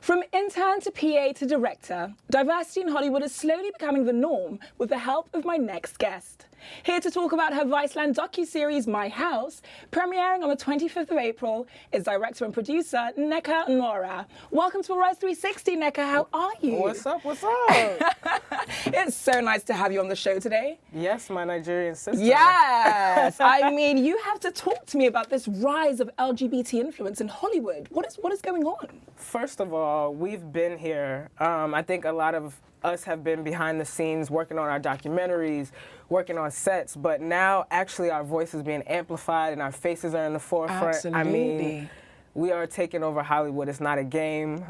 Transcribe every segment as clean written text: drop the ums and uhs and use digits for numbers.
From intern to PA to director, diversity in Hollywood is slowly becoming the norm with the help of my next guest. Here to talk about her Viceland docu-series, My House, premiering on the 25th of April, is director and producer Nneka Onuorah. Welcome to Rise 360, Nneka. How are you? What's up? What's up? It's so nice to have you on the show today. Yes, my Nigerian sister. Yes. I mean, you have to talk to me about this rise of LGBT influence in Hollywood. What is going on? First of all, we've been here. I think a lot of us have been behind the scenes working on our documentaries, working on sets, but now actually our voice is being amplified and our faces are in the forefront. Absolutely. I mean, we are taking over Hollywood. It's not a game.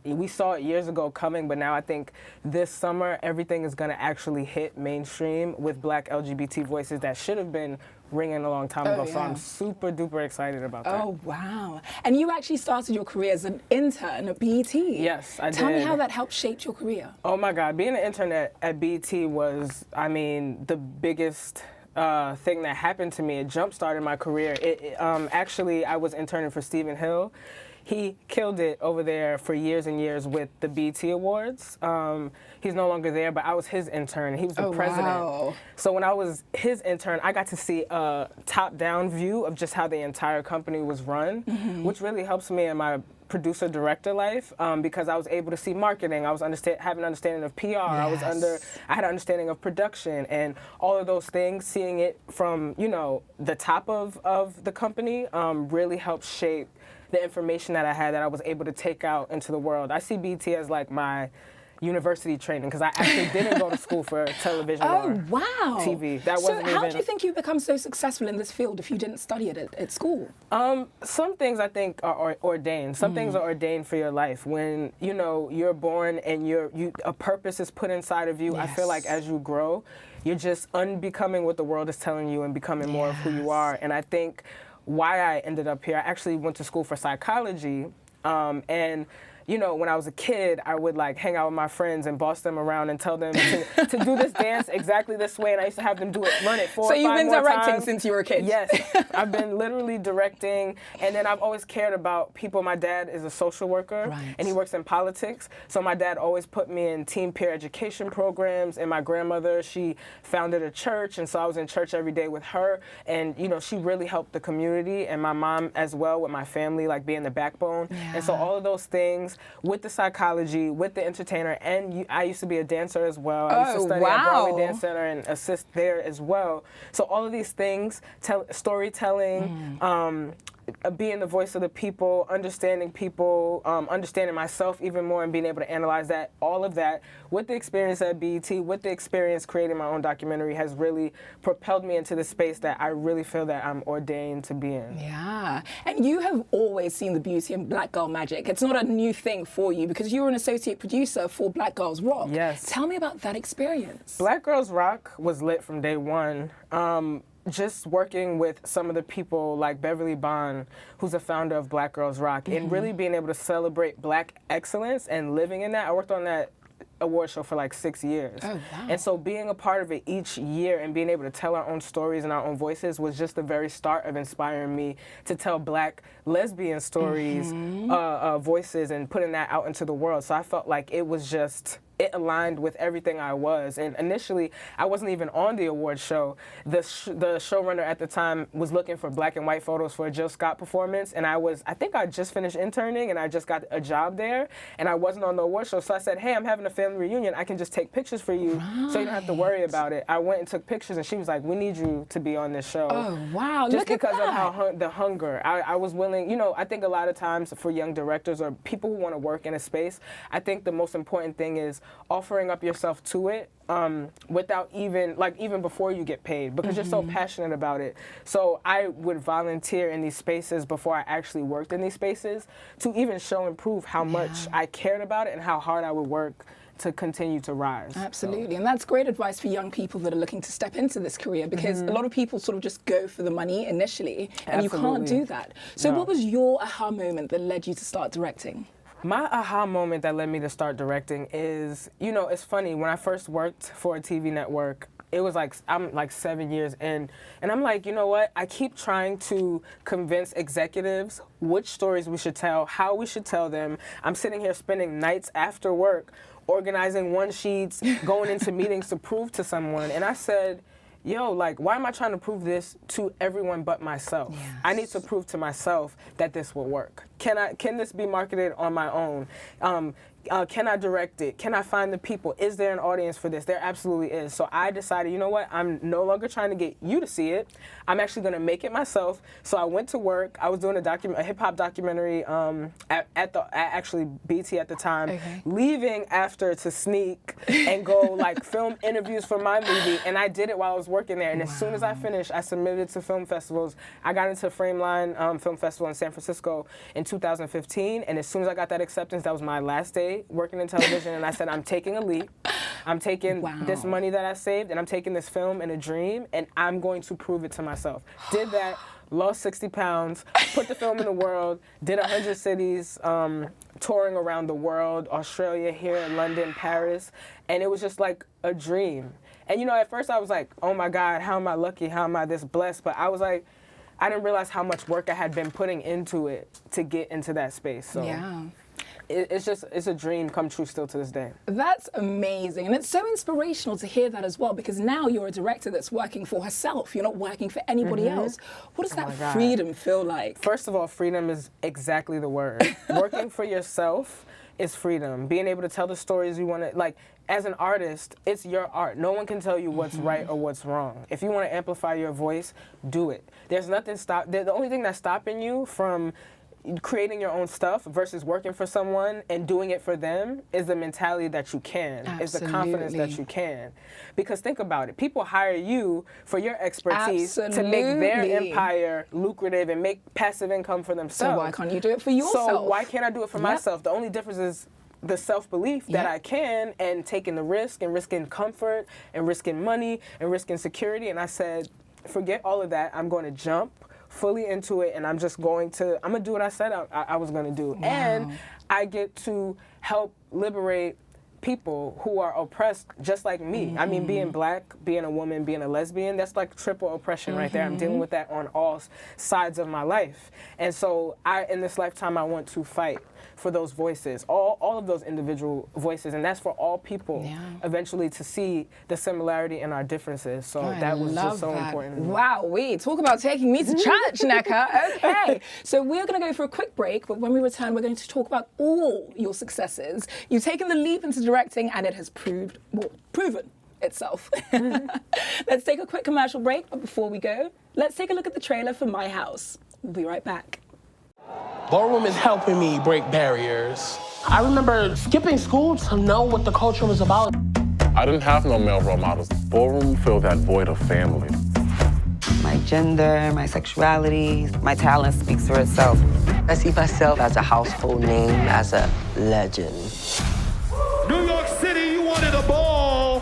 We saw it years ago coming, but now I think this summer everything is going to actually hit mainstream with Black LGBT voices that should have been ringing a long time ago. Yeah. So I'm super duper excited about that. Oh, wow. And you actually started your career as an intern at BET. Yes, I did. Tell me how that helped shape your career. Oh my God, being an intern at BET was, I mean, the biggest thing that happened to me. It jump-started my career. Actually, I was interning for Stephen Hill. He killed it over there for years and years with the BET Awards. He's no longer there, but I was his intern. He was the president. Wow. So when I was his intern, I got to see a top-down view of just how the entire company was run, which really helps me in my producer-director life because I was able to see marketing. I was have an understanding of PR. Yes. I had an understanding of production and all of those things. Seeing it from the top of the company really helped shape the information that I had that I was able to take out into the world. I see BET as like my university training because I actually didn't go to school for television or TV. That wasn't So how even... do you think you've become so successful in this field if you didn't study it at school? Some things I think are ordained. Some things are ordained for your life. When you're born and a purpose is put inside of you, Yes. I feel like as you grow, you're just unbecoming what the world is telling you and becoming more of who you are. And I think why I ended up here, I actually went to school for psychology, and when I was a kid, I would like hang out with my friends and boss them around and tell them to do this dance exactly this way, and I used to have them learn it 4 or 5 more times. So you've been directing since you were a kid? Yes, I've been literally directing, and then I've always cared about people. My dad is a social worker, and he works in politics, so my dad always put me in teen peer education programs, and my grandmother, she founded a church, and so I was in church every day with her, and she really helped the community, and my mom as well with my family, like being the backbone, and so all of those things, with the psychology, with the entertainer, and I used to be a dancer as well. I used to study at Broadway Dance Center and assist there as well. So all of these things, storytelling, being the voice of the people, understanding myself even more and being able to analyze that, all of that, with the experience at BET, with the experience creating my own documentary has really propelled me into the space that I really feel that I'm ordained to be in. Yeah, and you have always seen the beauty in Black Girl Magic. It's not a new thing for you because you were an associate producer for Black Girls Rock. Yes. Tell me about that experience. Black Girls Rock was lit from day one. Just working with some of the people like Beverly Bond, who's a founder of Black Girls Rock, and really being able to celebrate Black excellence and living in that. I worked on that award show for like 6 years. Oh, wow. And so being a part of it each year and being able to tell our own stories and our own voices was just the very start of inspiring me to tell Black lesbian stories, voices, and putting that out into the world. So I felt like it aligned with everything I was. And initially, I wasn't even on the award show. The showrunner at the time was looking for black and white photos for a Jill Scott performance, and I think I just finished interning, and I just got a job there, and I wasn't on the award show. So I said, hey, I'm having a family reunion. I can just take pictures for you so you don't have to worry about it. I went and took pictures, and she was like, we need you to be on this show. Oh, wow. Just Look because at that. of how the hunger. I was willing, I think a lot of times for young directors or people who want to work in a space, I think the most important thing is offering up yourself to it without even before you get paid, because you're so passionate about it. So I would volunteer in these spaces before I actually worked in these spaces to even show and prove how much I cared about it and how hard I would work to continue to rise. Absolutely, and that's great advice for young people that are looking to step into this career, because a lot of people sort of just go for the money initially, and you can't do that. So what was your aha moment that led you to start directing? My aha moment that led me to start directing is, it's funny, when I first worked for a TV network, it was like, I'm like 7 years in, and I'm like, you know what? I keep trying to convince executives which stories we should tell, how we should tell them. I'm sitting here spending nights after work organizing one sheets, going into meetings to prove to someone, and I said, yo, like, why am I trying to prove this to everyone but myself? Yes. I need to prove to myself that this will work. Can this be marketed on my own? Can I direct it? Can I find the people? Is there an audience for this? There absolutely is. So I decided, you know what? I'm no longer trying to get you to see it. I'm actually going to make it myself. So I went to work. I was doing a hip hop documentary at actually BT at the time. Okay. Leaving after to sneak and go like film interviews for my movie, and I did it while I was working there. And as soon as I finished, I submitted it to film festivals. I got into Frameline Film Festival in San Francisco in 2015, and as soon as I got that acceptance, that was my last day working in television, and I said, I'm taking a leap. I'm taking this money that I saved, and I'm taking this film and a dream, and I'm going to prove it to myself. Did that, lost 60 pounds, put the film in the world, did 100 cities, touring around the world, Australia, here, London, Paris, and it was just like a dream. And you know, at first I was like, oh my God, how am I lucky? How am I this blessed? But I was like, I didn't realize how much work I had been putting into it to get into that space. So. Yeah. It's a dream come true still to this day. That's amazing. And it's so inspirational to hear that as well, because now you're a director that's working for herself. You're not working for anybody else. What does that freedom feel like? First of all, freedom is exactly the word. Working for yourself is freedom. Being able to tell the stories you want to, like, as an artist, it's your art. No one can tell you what's right or what's wrong. If you want to amplify your voice, do it. There's nothing the only thing that's stopping you from creating your own stuff versus working for someone and doing it for them is the mentality that you can, is the confidence that you can. Because think about it, people hire you for your expertise to make their empire lucrative and make passive income for themselves. So why can't you do it for yourself? So why can't I do it for myself? The only difference is the self-belief that I can, and taking the risk and risking comfort and risking money and risking security. And I said, forget all of that, I'm going to jump fully into it, and I'm going to do what I said I was going to do. Wow. And I get to help liberate people who are oppressed just like me. I mean, being black, being a woman, being a lesbian, that's like triple oppression right there. I'm dealing with that on all sides of my life. And so in this lifetime, I want to fight for those voices, all of those individual voices, and that's for all people eventually to see the similarity in our differences. So that was just so important. Wow, talk about taking me to church, Nneka. Okay, so we're going to go for a quick break, but when we return, we're going to talk about all your successes. You've taken the leap into directing, and it has proven itself. Let's take a quick commercial break, but before we go, let's take a look at the trailer for My House. We'll be right back. Ballroom is helping me break barriers. I remember skipping school to know what the culture was about. I didn't have no male role models. Ballroom filled that void of family. My gender, my sexuality, my talent speaks for itself. I see myself as a household name, as a legend. New York City, you wanted a ball,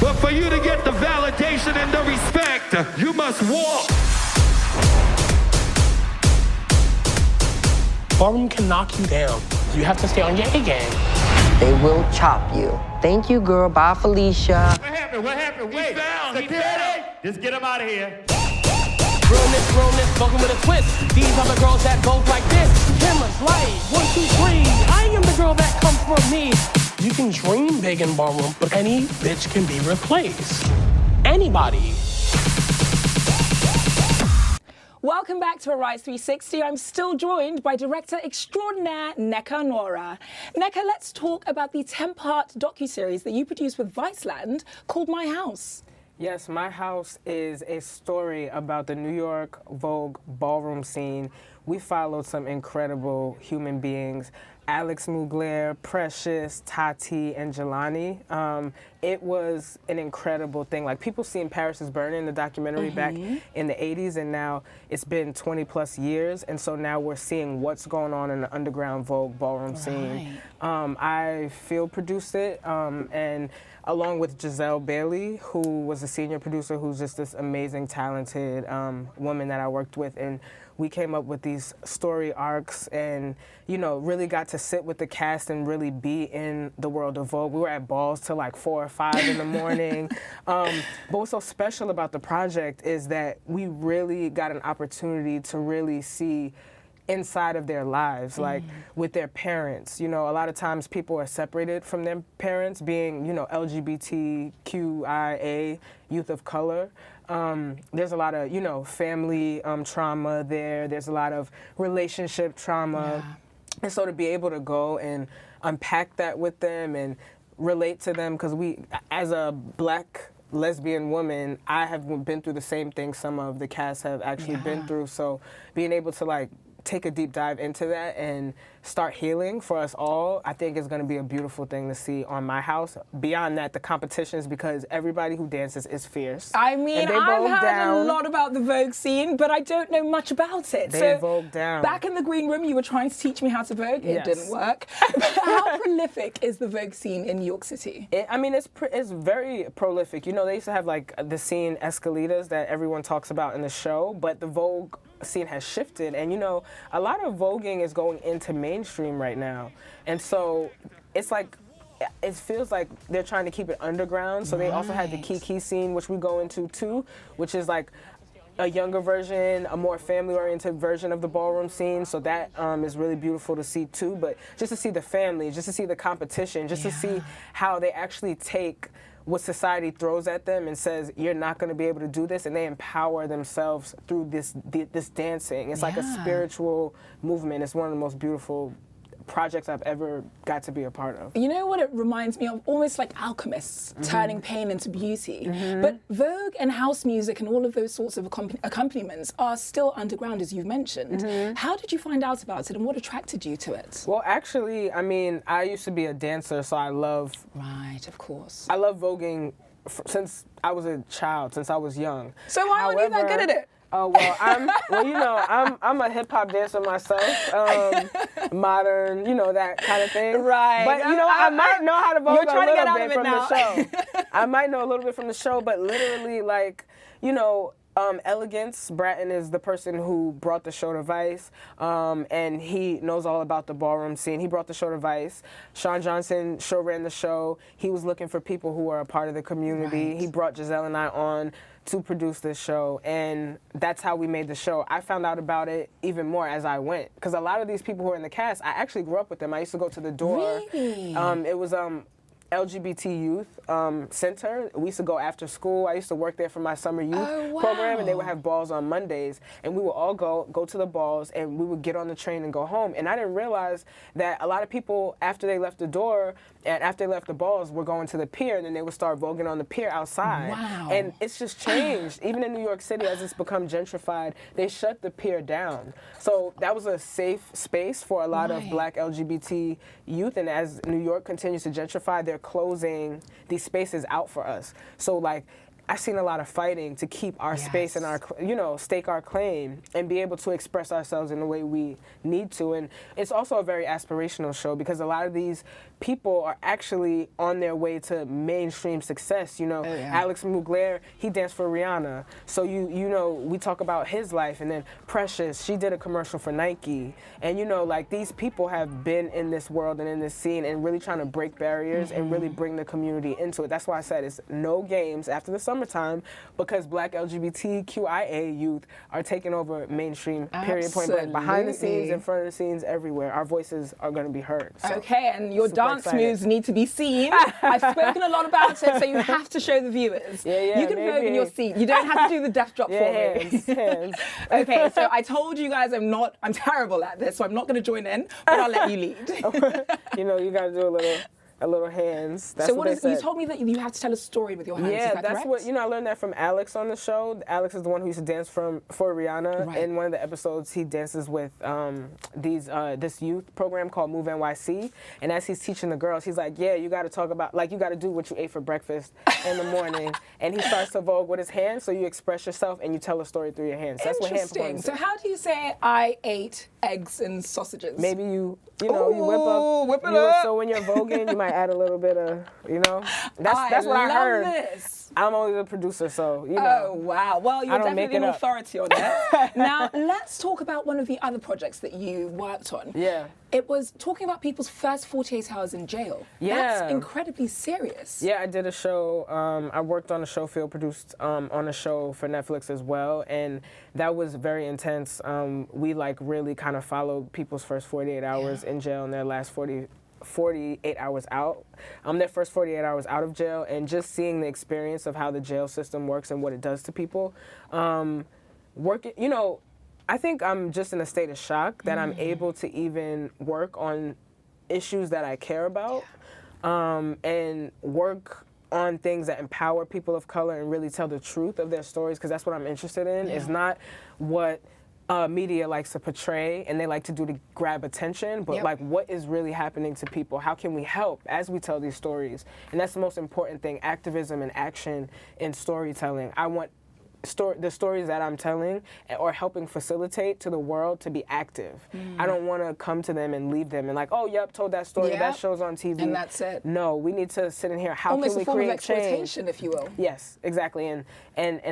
but for you to get the validation and the respect, you must walk. Ballroom can knock you down. You have to stay on your A game. They will chop you. Thank you, girl. Bye, Felicia. What happened? What happened? Wait. Security! Just get him out of here. Realness, spoken with a twist. These are the girls that go like this. Cameras, light, 1, 2, 3. I am the girl that comes from me. You can dream big in Ballroom, but any bitch can be replaced. Anybody. Welcome back to Arise 360. I'm still joined by director extraordinaire Nneka Onuorah. Nneka, let's talk about the 10-part docu-series that you produced with Viceland called My House. Yes, My House is a story about the New York Vogue ballroom scene. We followed some incredible human beings. Alex Mugler, Precious, Tati, and Jelani. It was an incredible thing. Like, people seen Paris is Burning, the documentary back in the 80s, and now it's been 20 plus years, and so now we're seeing what's going on in the underground Vogue ballroom scene. I field produced it, and along with Giselle Bailey, who was a senior producer, who's just this amazing, talented woman that I worked with, and we came up with these story arcs and, you know, really got to sit with the cast and really be in the world of Vogue. We were at balls till like 4 or 5 in the morning. But what's so special about the project is that we really got an opportunity to really see inside of their lives, like with their parents. You know, a lot of times people are separated from their parents, being, you know, LGBTQIA, youth of color. There's a lot of, you know, family trauma there. There's a lot of relationship trauma. Yeah. And so to be able to go and unpack that with them and relate to them, because we, as a Black lesbian woman, I have been through the same thing some of the cast have actually been through. So being able to like take a deep dive into that and start healing for us all, I think is going to be a beautiful thing to see on my house. Beyond that, the competitions, because everybody who dances is fierce. I mean, I've heard a lot about the Vogue scene, but I don't know much about it. They Vogue down. Back in the green room, you were trying to teach me how to Vogue. It didn't work. How prolific is the Vogue scene in New York City? I mean, it's very prolific. You know, they used to have like the scene escaladas that everyone talks about in the show, but the Vogue scene has shifted, and you know, a lot of voguing is going into mainstream right now, and so it's like it feels like they're trying to keep it underground. So they also had the Kiki scene, which we go into too, which is like a younger version, a more family-oriented version of the ballroom scene. So that is really beautiful to see too. But just to see the family, just to see the competition, just to see how they actually take what society throws at them and says, you're not going to be able to do this, and they empower themselves through this dancing. It's like a spiritual movement. It's one of the most beautiful projects I've ever got to be a part of. You know what it reminds me of? Almost like alchemists turning pain into beauty. But Vogue and house music and all of those sorts of accompaniments are still underground, as you've mentioned. How did you find out about it, and what attracted you to it? Well, actually, I mean, I used to be a dancer, so I love... Right, of course. I love voguing since I was a child, since I was young. So why aren't you that good at it? Oh, well, I'm a hip hop dancer myself, modern, you know, that kind of thing. Right. But you know, I might know how to vogue You're trying a to get little out bit of it from now. the show. I might know a little bit from the show, but literally, like, you know, Elegance Bratton is the person who brought the show to Vice, and he knows all about the ballroom scene. He brought the show to Vice. Sean Johnson show ran the show. He was looking for people who are a part of the community. Right. He brought Giselle and I on to produce this show, and that's how we made the show. I found out about it even more as I went, because a lot of these people who are in the cast, I actually grew up with them. I used to go to the door. Really? It was LGBT Youth Center. We used to go after school. I used to work there for my summer youth program, and they would have balls on Mondays, and we would all go to the balls, and we would get on the train and go home. And I didn't realize that a lot of people, after they left the door and after they left the balls, were going to the pier, and then they would start voguing on the pier outside. Wow. And it's just changed. Even in New York City, as it's become gentrified, they shut the pier down. So that was a safe space for a lot of Black LGBT youth, and as New York continues to gentrify, they're closing these spaces out for us. So like, I've seen a lot of fighting to keep our space and our, you know, stake our claim and be able to express ourselves in the way we need to. And it's also a very aspirational show, because a lot of these people are actually on their way to mainstream success. You know, Alex Mugler, he danced for Rihanna. So you know, we talk about his life, and then Precious, she did a commercial for Nike. And you know, like, these people have been in this world and in this scene and really trying to break barriers and really bring the community into it. That's why I said it's no games after the summertime, because Black LGBTQIA youth are taking over mainstream, period, point blank. Behind the scenes, in front of the scenes, everywhere. Our voices are going to be heard. So. Okay, and your dance moves need to be seen. I've spoken a lot about it, so you have to show the viewers. You can vote in your seat. You don't have to do the death drop for me. Hands. Okay, so I told you guys I'm terrible at this, so I'm not going to join in, but I'll let you lead. You know, you got to do a little hands. That's so what they said. You told me that you have to tell a story with your hands. Yeah, is that that's correct? what, you know, I learned that from Alex on the show. Alex is the one who used to dance for Rihanna. Right. In one of the episodes, he dances with this youth program called Move NYC. And as he's teaching the girls, he's like, yeah, you got to talk about, like, you got to do what you ate for breakfast in the morning. And he starts to vogue with his hands, so you express yourself and you tell a story through your hands. That's what hand performance is. So how do you say I ate eggs and sausages? Maybe you you know, you whip up. Whip it up. So when you're voguing, you might add a little bit of, you know. That's what I heard. This. I'm only the producer, so, you know. Oh, wow. Well, you're definitely an authority on that. Now, let's talk about one of the other projects that you worked on. Yeah. It was talking about people's first 48 hours in jail. Yeah. That's incredibly serious. Yeah, I did a show. I worked on a show, field produced on a show for Netflix as well, and that was very intense. We like really kind of followed people's first 48 hours in jail and their last 48 hours out. Their first 48 hours out of jail, and just seeing the experience of how the jail system works and what it does to people. You know, I think I'm just in a state of shock that I'm able to even work on issues that I care about, and work on things that empower people of color and really tell the truth of their stories, because that's what I'm interested in. It's not what media likes to portray and they like to do to grab attention, but like what is really happening to people? How can we help as we tell these stories? And that's the most important thing, activism and action in storytelling. I want the stories that I'm telling or helping facilitate to the world to be active. I don't want to come to them and leave them and like, oh, yep, told that story, that show's on TV. And that's it. No, we need to sit in here. How Almost can we a form create of exploitation, change? if you will. Yes, exactly. And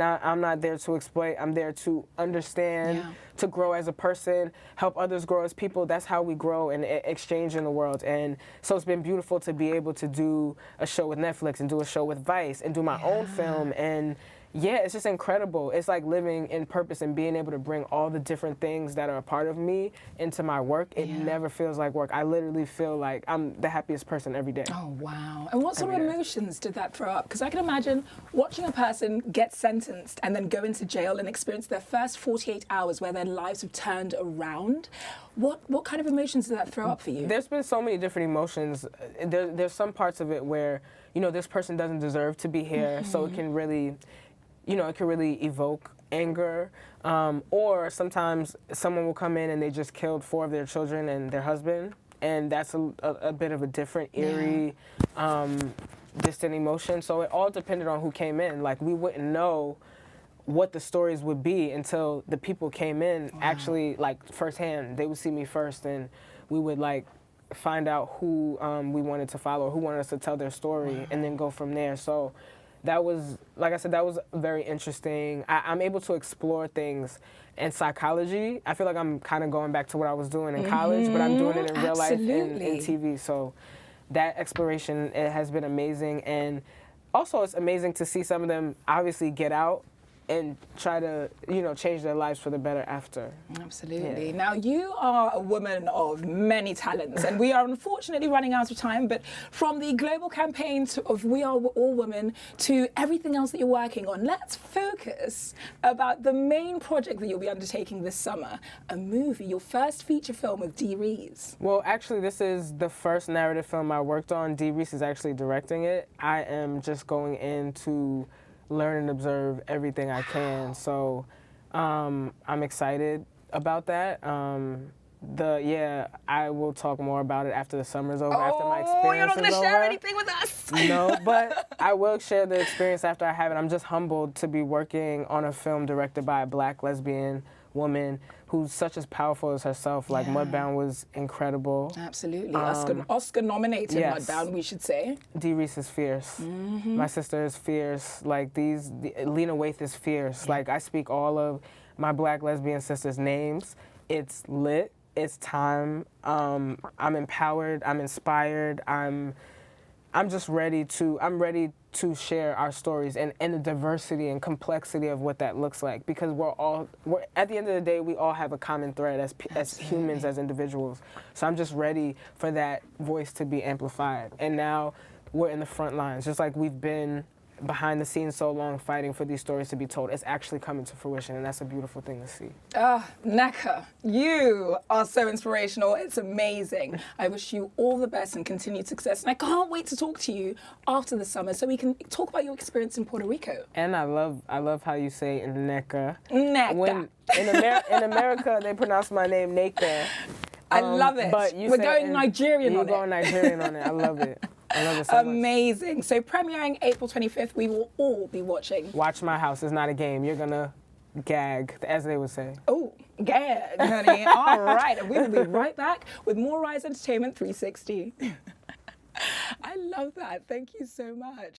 I'm not there to exploit. I'm there to understand, to grow as a person, help others grow as people. That's how we grow and exchange in the world. And so it's been beautiful to be able to do a show with Netflix and do a show with Vice and do my own film. And yeah, it's just incredible. It's like living in purpose and being able to bring all the different things that are a part of me into my work. It never feels like work. I literally feel like I'm the happiest person every day. Oh, wow. And what sort of emotions did that throw up? Because I can imagine watching a person get sentenced and then go into jail and experience their first 48 hours where their lives have turned around. What kind of emotions did that throw up for you? There's been so many different emotions. There's some parts of it where, you know, this person doesn't deserve to be here, so it can really, you know, it can really evoke anger. Or sometimes someone will come in and they just killed 4 of their children and their husband, and that's a bit of a different, eerie, distant emotion. So it all depended on who came in. Like, we wouldn't know what the stories would be until the people came in actually, like, firsthand. They would see me first, and we would, like, find out who we wanted to follow, who wanted us to tell their story, and then go from there. So that was, like I said, that was very interesting. I'm able to explore things in psychology. I feel like I'm kind of going back to what I was doing in college, but I'm doing it in real life in TV. So that exploration, it has been amazing. And also it's amazing to see some of them obviously get out and try to, you know, change their lives for the better after. Absolutely. Yeah. Now, you are a woman of many talents, and we are unfortunately running out of time, but from the global campaign of We Are All Women to everything else that you're working on, let's focus about the main project that you'll be undertaking this summer, a movie, your first feature film with Dee Rees. Well, actually, this is the first narrative film I worked on. Dee Rees is actually directing it. I am just going in to learn and observe everything I can. So I'm excited about that. I will talk more about it after the summer's over, after my experience is over. You're not going to share anything with us? No, but I will share the experience after I have it. I'm just humbled to be working on a film directed by a Black lesbian woman who's such as powerful as herself. Like, Mudbound was incredible. Absolutely. Oscar nominated Mudbound, we should say. Dee Rees is fierce. My sister is fierce. Like, Lena Waithe is fierce. Like, I speak all of my Black lesbian sisters' names. It's lit. It's time. I'm empowered. I'm inspired. I'm just ready to share our stories and the diversity and complexity of what that looks like, because we're at the end of the day, we all have a common thread as humans, as individuals. So I'm just ready for that voice to be amplified. And now we're in the front lines, just like we've been behind the scenes so long fighting for these stories to be told. It's actually coming to fruition, and that's a beautiful thing to see. Nneka, you are so inspirational. It's amazing. I wish you all the best and continued success. And I can't wait to talk to you after the summer so we can talk about your experience in Puerto Rico. And I love how you say Nneka. Nneka. When in America they pronounce my name Nneka. I love it. But we're going Nigerian on it. You're going Nigerian on it. I love it. I love it so much. Amazing. So premiering April 25th, we will all be watching. Watch My House. It's not a game. You're going to gag, as they would say. Oh, Good, honey. All right, and we will be right back with more Rise Entertainment 360. I love that. Thank you so much.